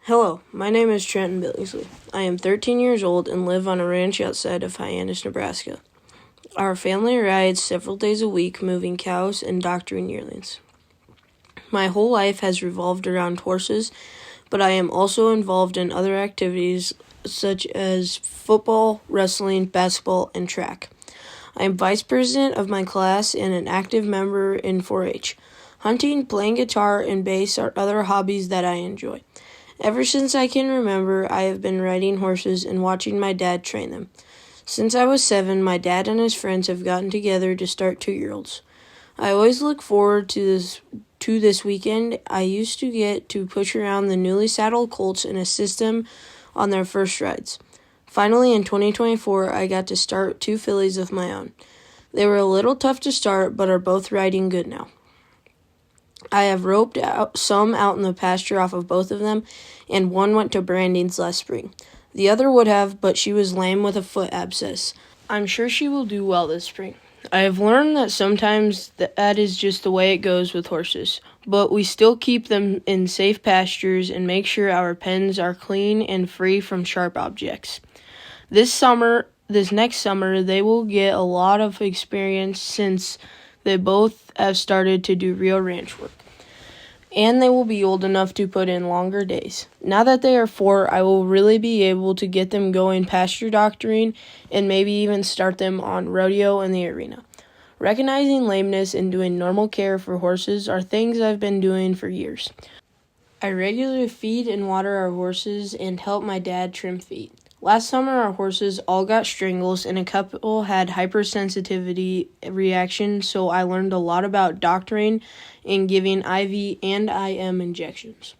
Hello, my name is Trenton Billingsley. I am 13 years old and live on a ranch outside of Hyannis, Nebraska. Our family rides several days a week, moving cows and doctoring yearlings. My whole life has revolved around horses, but I am also involved in other activities such as football, wrestling, basketball, and track. I am vice president of my class and an active member in 4-H. Hunting, playing guitar, and bass are other hobbies that I enjoy. Ever since I can remember, I have been riding horses and watching my dad train them. Since I was 7, my dad and his friends have gotten together to start 2-year-olds. I always look forward to this weekend. I used to get to push around the newly saddled colts and assist them on their first rides. Finally, in 2024, I got to start 2 fillies of my own. They were a little tough to start, but are both riding good now. I have roped some out in the pasture off of both of them, and one went to brandings last spring. The other would have, but she was lame with a foot abscess. I'm sure she will do well this spring. I have learned that sometimes that is just the way it goes with horses, but we still keep them in safe pastures and make sure our pens are clean and free from sharp objects. This next summer, they will get a lot of experience since they both have started to do real ranch work, and they will be old enough to put in longer days. Now that they are 4, I will really be able to get them going pasture doctoring and maybe even start them on rodeo in the arena. Recognizing lameness and doing normal care for horses are things I've been doing for years. I regularly feed and water our horses and help my dad trim feet. Last summer, our horses all got strangles, and a couple had hypersensitivity reaction, so I learned a lot about doctoring and giving IV and IM injections.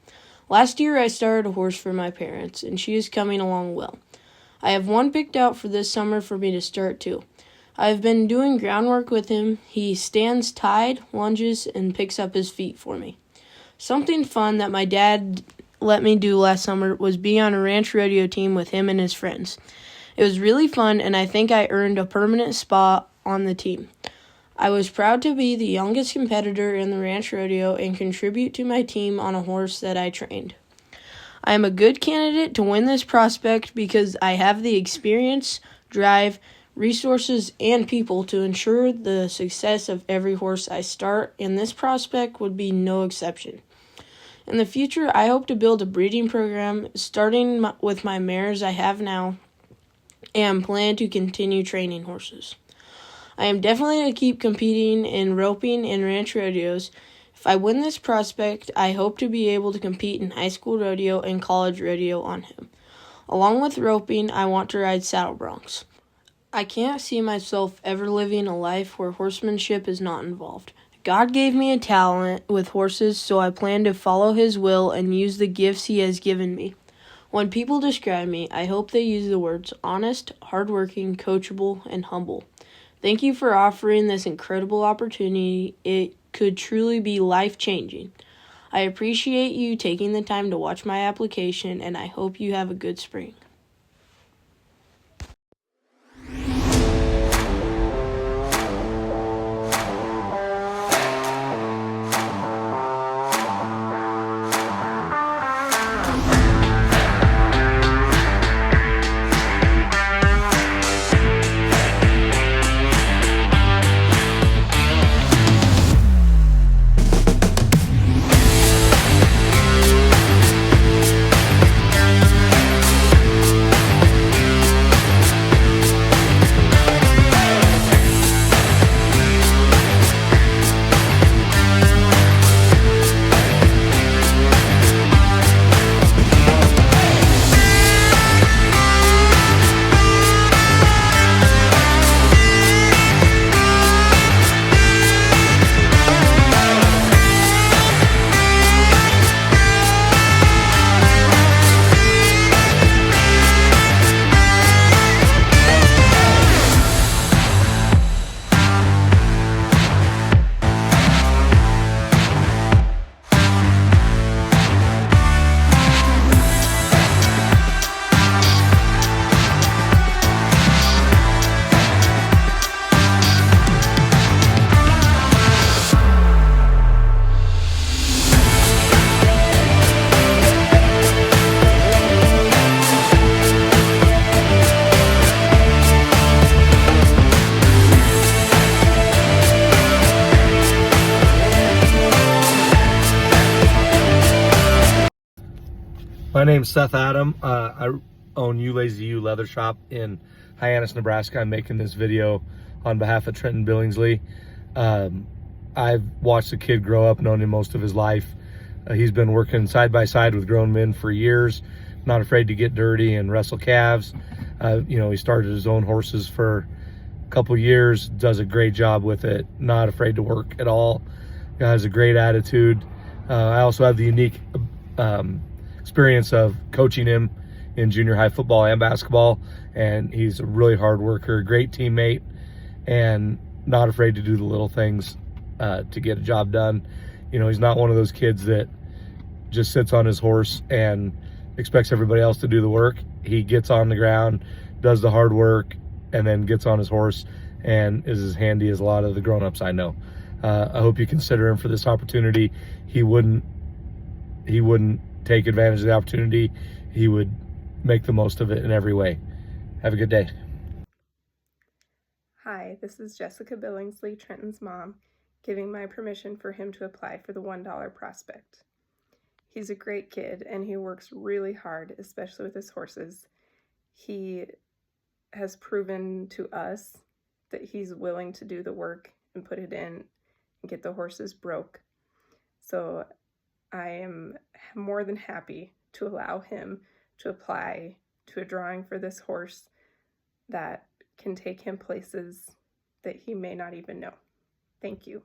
Last year, I started a horse for my parents, and she is coming along well. I have one picked out for this summer for me to start too. I have been doing groundwork with him. He stands tied, lunges, and picks up his feet for me. Something fun that my dad let me do last summer was be on a ranch rodeo team with him and his friends. It was really fun, and I think I earned a permanent spot on the team. I was proud to be the youngest competitor in the ranch rodeo and contribute to my team on a horse that I trained. I am a good candidate to win this prospect because I have the experience, drive, resources, and people to ensure the success of every horse I start, and this prospect would be no exception. In the future, I hope to build a breeding program, starting with my mares I have now, and plan to continue training horses. I am definitely going to keep competing in roping and ranch rodeos. If I win this prospect, I hope to be able to compete in high school rodeo and college rodeo on him. Along with roping, I want to ride saddle broncs. I can't see myself ever living a life where horsemanship is not involved. God gave me a talent with horses, so I plan to follow His will and use the gifts He has given me. When people describe me, I hope they use the words honest, hardworking, coachable, and humble. Thank you for offering this incredible opportunity. It could truly be life-changing. I appreciate you taking the time to watch my application, and I hope you have a good spring. My name's Seth Adam. I own You Lazy You Leather Shop in Hyannis, Nebraska. I'm making this video on behalf of Trenton Billingsley. I've watched the kid grow up, known him most of his life. He's been working side by side with grown men for years, not afraid to get dirty and wrestle calves. He started his own horses for a couple years, does a great job with it, not afraid to work at all. Has a great attitude. I also have the unique experience of coaching him in junior high football and basketball, and he's a really hard worker, great teammate, and not afraid to do the little things to get a job done. He's not one of those kids that just sits on his horse and expects everybody else to do the work. He gets on the ground, does the hard work, and then gets on his horse and is as handy as a lot of the grown-ups I know. I hope you consider him for this opportunity. He wouldn't take advantage of the opportunity. He would make the most of it in every way. Have a good day. Hi, this is Jessica Billingsley, Trenton's mom, giving my permission for him to apply for the $1 prospect. He's a great kid and he works really hard, especially with his horses. He has proven to us that he's willing to do the work and put it in and get the horses broke. So I am more than happy to allow him to apply to a drawing for this horse that can take him places that he may not even know. Thank you.